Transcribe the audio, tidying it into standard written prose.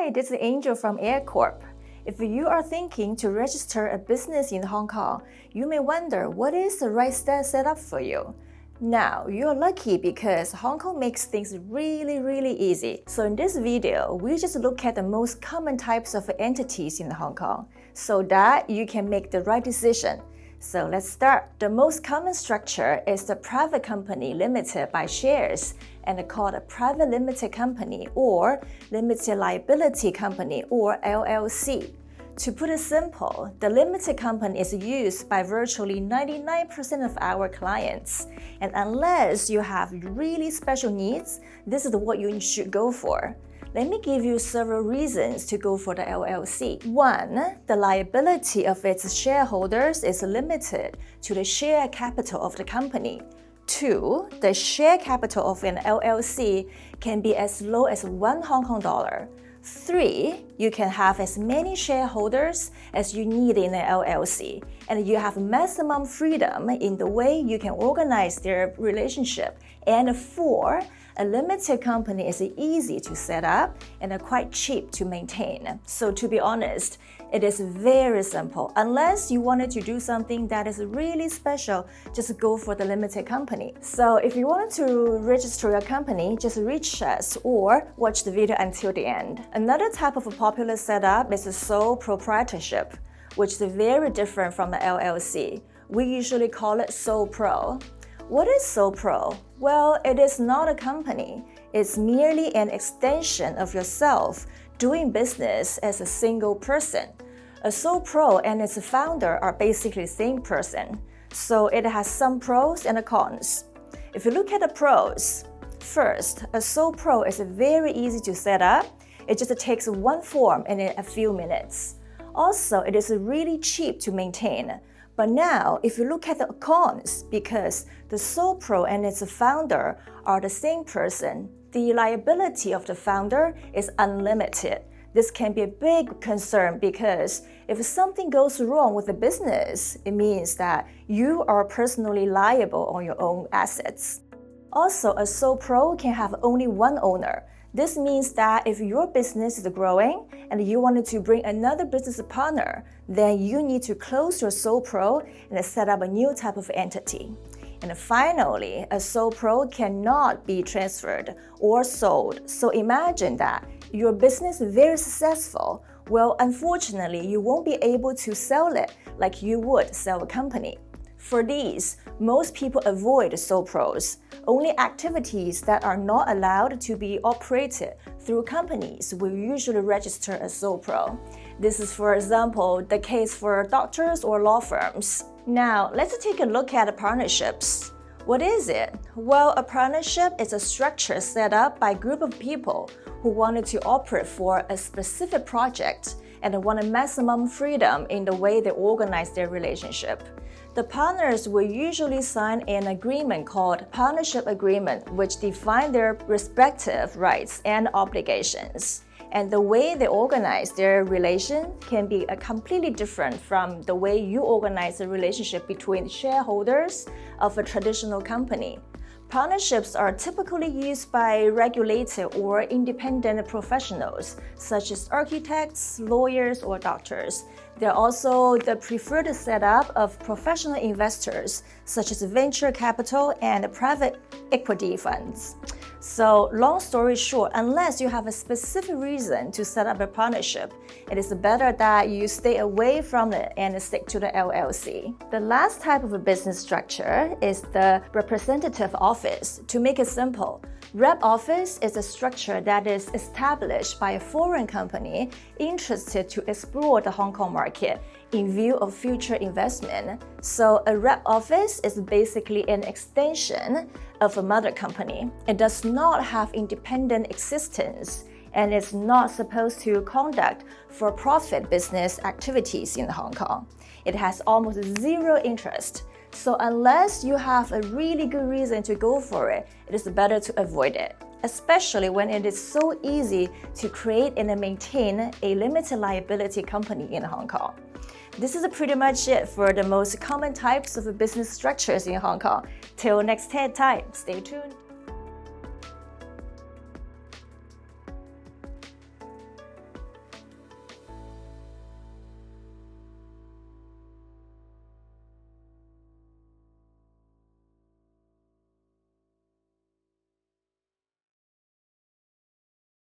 Hi, this is Angel from AirCorp. If you are thinking to register a business in Hong Kong, you may wonder what is the right setup for you. Now, you're lucky because Hong Kong makes things really easy. So in this video, we just look at the most common types of entities in Hong Kong so that you can make the right decision. So let's start. The most common structure is the private company limited by shares and called a private limited company or limited liability company or LLC. To put it simple, the limited company is used by virtually 99% of our clients. And unless you have really special needs, this is what you should go for. Let me give you several reasons to go for the LLC. 1. The liability of its shareholders is limited to the share capital of the company. 2. The share capital of an LLC can be as low as $1 Hong Kong. 3. You can have as many shareholders as you need in an LLC, and you have maximum freedom in the way you can organize their relationship. And 4. A limited company is easy to set up and quite cheap to maintain. So to be honest, it is very simple. Unless you wanted to do something that is really special, just go for the limited company. So if you want to register your company, just reach us or watch the video until the end. Another type of a popular setup is a sole proprietorship, which is very different from the LLC. We usually call it sole pro. What is sole pro? Well, it is not a company. It's merely an extension of yourself doing business as a single person. A sole pro and its founder are basically the same person, so it has some pros and cons. If you look at the pros, first, a sole pro is very easy to set up. It just takes one form in a few minutes. Also, it is really cheap to maintain. But now, if you look at the cons, because the sole pro and its founder are the same person, the liability of the founder is unlimited. This can be a big concern because if something goes wrong with the business, it means that you are personally liable on your own assets. Also, a sole pro can have only one owner. This means that if your business is growing and you wanted to bring another business partner, then you need to close your sole pro and set up a new type of entity. And finally, a sole pro cannot be transferred or sold. So imagine that your business is very successful. Well, unfortunately, you won't be able to sell it like you would sell a company. For these, most people avoid sole pros. Only activities that are not allowed to be operated through companies will usually register a sole pro. This is, for example, the case for doctors or law firms. Now, let's take a look at partnerships. What is it? Well, a partnership is a structure set up by a group of people who wanted to operate for a specific project and want maximum freedom in the way they organize their relationship. The partners will usually sign an agreement called partnership agreement, which define their respective rights and obligations. And the way they organize their relation can be completely different from the way you organize the relationship between shareholders of a traditional company. Partnerships are typically used by regulated or independent professionals, such as architects, lawyers, or doctors. They're also the preferred setup of professional investors, such as venture capital and private equity funds. So, long story short, unless you have a specific reason to set up a partnership, it is better that you stay away from it and stick to the LLC. The last type of a business structure is the representative office. To make it simple, rep office is a structure that is established by a foreign company interested to explore the Hong Kong market in view of future investment. So a rep office is basically an extension of a mother company. It does not have independent existence and is not supposed to conduct for-profit business activities in Hong Kong. It has almost zero interest. So unless you have a really good reason to go for it, it is better to avoid it, especially when it is so easy to create and maintain a limited liability company in Hong Kong. This is pretty much it for the most common types of business structures in Hong Kong. Till next time, stay tuned.